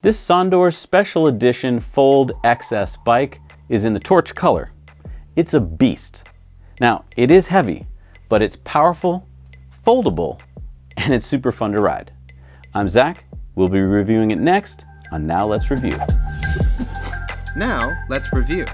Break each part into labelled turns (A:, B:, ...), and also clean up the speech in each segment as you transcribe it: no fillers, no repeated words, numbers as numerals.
A: This Sondors Special Edition Fold XS bike is in the torch color. It's a beast. Now, it is heavy, but it's powerful, foldable, and it's super fun to ride. I'm Zach. We'll be reviewing it next on Now Let's Review.
B: Now, let's review.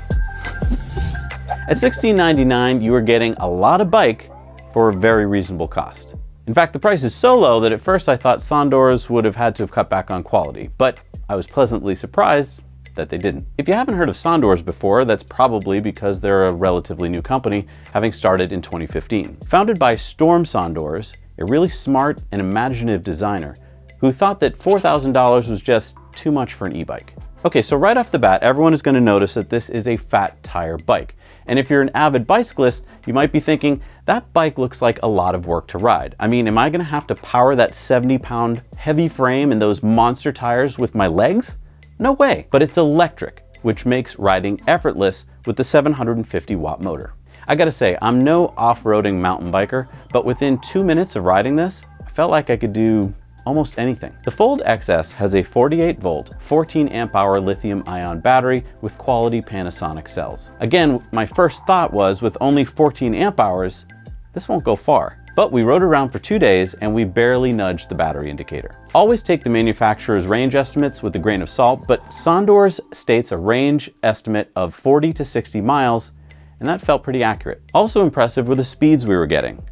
A: At $16.99, you are getting a lot of bike for a very reasonable cost. In fact, the price is so low that at first I thought Sondors would have had to have cut back on quality, but I was pleasantly surprised that they didn't. If you haven't heard of Sondors before, that's probably because they're a relatively new company, having started in 2015. Founded by Storm Sondors, a really smart and imaginative designer who thought that $4,000 was just too much for an e-bike. Okay, so right off the bat, everyone is going to notice that this is a fat tire bike. And if you're an avid bicyclist, you might be thinking, that bike looks like a lot of work to ride. I mean, am I gonna have to power that 70-pound heavy frame and those monster tires with my legs? No way. But it's electric, which makes riding effortless with the 750-watt motor. I gotta say, I'm no off-roading mountain biker, but within 2 minutes of riding this, I felt like I could do almost anything. The Fold XS has a 48-volt, 14-amp-hour lithium-ion battery with quality Panasonic cells. Again, my first thought was, with only 14 amp hours, this won't go far. But we rode around for 2 days and we barely nudged the battery indicator. Always take the manufacturer's range estimates with a grain of salt, but Sondors states a range estimate of 40 to 60 miles, and that felt pretty accurate. Also impressive were the speeds we were getting.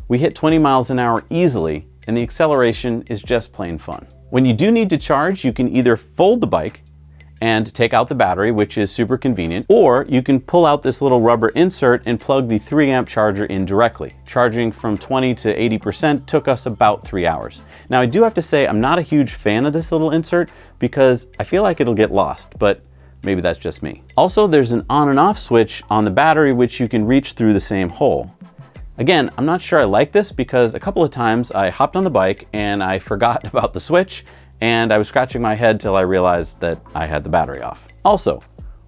A: We hit 20 miles an hour easily, and the acceleration is just plain fun. When you do need to charge, you can either fold the bike and take out the battery, which is super convenient, or you can pull out this little rubber insert and plug the 3-amp charger in directly. Charging from 20 to 80% took us about 3 hours. Now, I do have to say I'm not a huge fan of this little insert because I feel like it'll get lost, but maybe that's just me. Also, there's an on and off switch on the battery which you can reach through the same hole. Again, I'm not sure I like this because a couple of times I hopped on the bike and I forgot about the switch and I was scratching my head till I realized that I had the battery off. Also,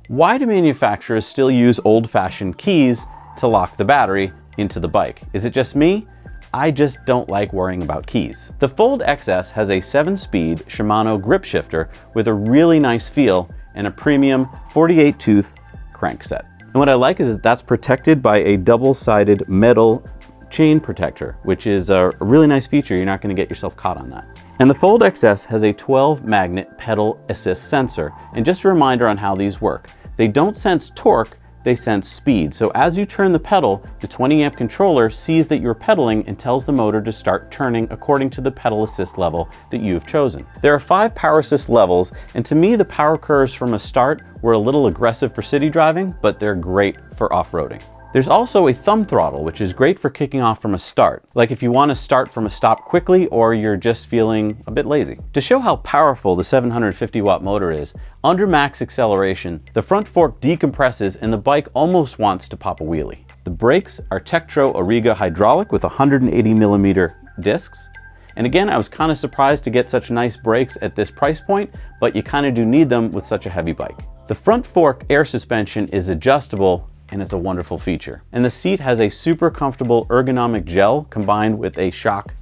A: why do manufacturers still use old-fashioned keys to lock the battery into the bike? Is it just me? I just don't like worrying about keys. The Fold XS has a 7-speed Shimano grip shifter with a really nice feel and a premium 48-tooth crankset. And what I like is that that's protected by a double-sided metal chain protector, which is a really nice feature. You're not going to get yourself caught on that. And the Fold XS has a 12-magnet pedal assist sensor. And just a reminder on how these work. They don't sense torque, they sense speed. So as you turn the pedal, the 20-amp controller sees that you're pedaling and tells the motor to start turning according to the pedal assist level that you've chosen. There are 5 power assist levels, and to me the power curves from a start were a little aggressive for city driving, but they're great for off-roading. There's also a thumb throttle, which is great for kicking off from a start, like if you want to start from a stop quickly or you're just feeling a bit lazy. To show how powerful the 750-watt motor is, under max acceleration, the front fork decompresses and the bike almost wants to pop a wheelie. The brakes are Tektro Auriga hydraulic with 180mm discs. And again, I was kind of surprised to get such nice brakes at this price point, but you kind of do need them with such a heavy bike. The front fork air suspension is adjustable, and it's a wonderful feature. And the seat has a super comfortable ergonomic gel combined with a shock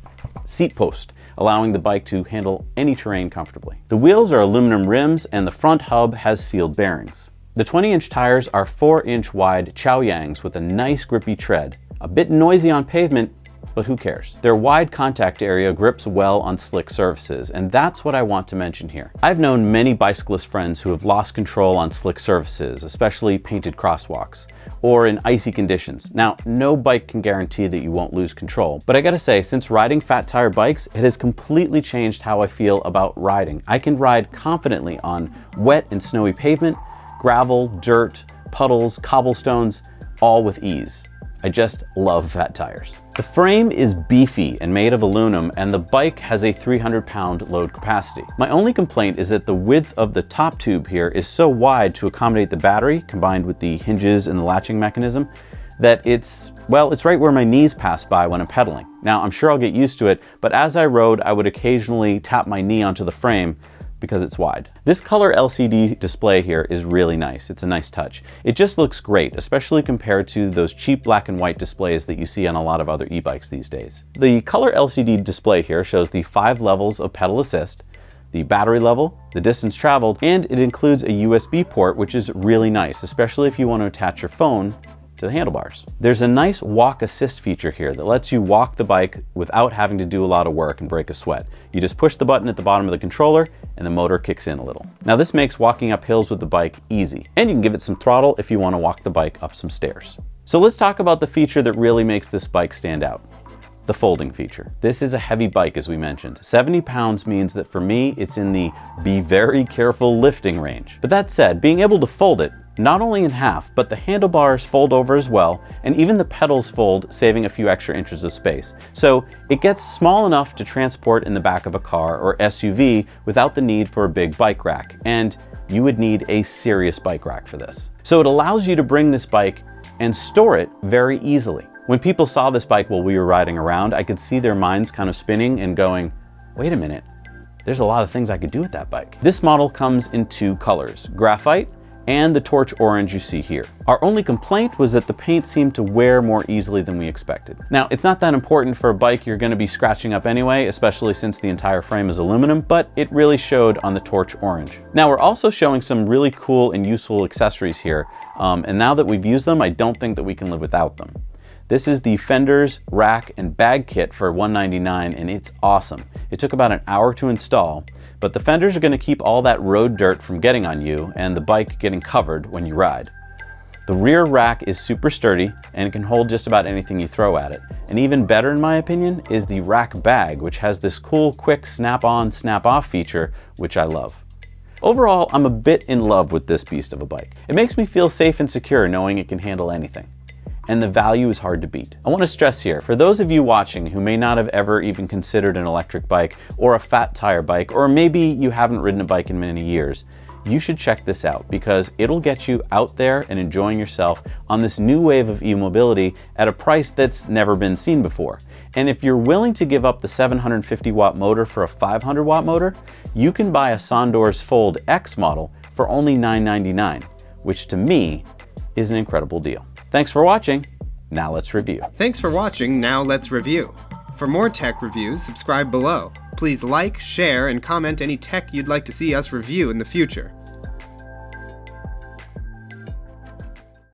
A: seat post, allowing the bike to handle any terrain comfortably. The wheels are aluminum rims and the front hub has sealed bearings. The 20-inch tires are 4-inch wide Chaoyangs with a nice grippy tread. A bit noisy on pavement, but who cares? Their wide contact area grips well on slick surfaces, and that's what I want to mention here. I've known many bicyclist friends who have lost control on slick surfaces, especially painted crosswalks, or in icy conditions. Now, no bike can guarantee that you won't lose control, but I gotta say, since riding fat tire bikes, it has completely changed how I feel about riding. I can ride confidently on wet and snowy pavement, gravel, dirt, puddles, cobblestones, all with ease. I just love fat tires. The frame is beefy and made of aluminum, and the bike has a 300-pound load capacity. My only complaint is that the width of the top tube here is so wide to accommodate the battery, combined with the hinges and the latching mechanism, that it's right where my knees pass by when I'm pedaling. Now, I'm sure I'll get used to it, but as I rode, I would occasionally tap my knee onto the frame because it's wide. This color LCD display here is really nice. It's a nice touch. It just looks great, especially compared to those cheap black and white displays that you see on a lot of other e-bikes these days. The color LCD display here shows the 5 levels of pedal assist, the battery level, the distance traveled, and it includes a USB port, which is really nice, especially if you want to attach your phone to the handlebars. There's a nice walk assist feature here that lets you walk the bike without having to do a lot of work and break a sweat. You just push the button at the bottom of the controller and the motor kicks in a little. Now this makes walking up hills with the bike easy, and you can give it some throttle if you want to walk the bike up some stairs. So let's talk about the feature that really makes this bike stand out. The folding feature. This is a heavy bike, as we mentioned. 70 pounds means that for me, it's in the be very careful lifting range. But that said, being able to fold it, not only in half, but the handlebars fold over as well, and even the pedals fold, saving a few extra inches of space. So it gets small enough to transport in the back of a car or SUV without the need for a big bike rack. And you would need a serious bike rack for this. So it allows you to bring this bike and store it very easily. When people saw this bike while we were riding around, I could see their minds kind of spinning and going, wait a minute, there's a lot of things I could do with that bike. This model comes in two colors, graphite and the torch orange you see here. Our only complaint was that the paint seemed to wear more easily than we expected. Now, it's not that important for a bike you're going to be scratching up anyway, especially since the entire frame is aluminum, but it really showed on the torch orange. Now, we're also showing some really cool and useful accessories here, and now that we've used them, I don't think that we can live without them. This is the fenders, rack, and bag kit for $199, and it's awesome. It took about an hour to install, but the fenders are going to keep all that road dirt from getting on you and the bike getting covered when you ride. The rear rack is super sturdy and can hold just about anything you throw at it. And even better in my opinion is the rack bag, which has this cool quick snap-on, snap-off feature, which I love. Overall, I'm a bit in love with this beast of a bike. It makes me feel safe and secure knowing it can handle anything. And the value is hard to beat. I want to stress here, for those of you watching who may not have ever even considered an electric bike or a fat tire bike, or maybe you haven't ridden a bike in many years, you should check this out because it'll get you out there and enjoying yourself on this new wave of e-mobility at a price that's never been seen before. And if you're willing to give up the 750 watt motor for a 500 watt motor, you can buy a Sondors Fold X model for only $999, which to me is an incredible deal. Thanks for watching. Now let's review.
B: Thanks for watching. Now let's review. For more tech reviews, subscribe below. Please like, share, and comment any tech you'd like to see us review in the future.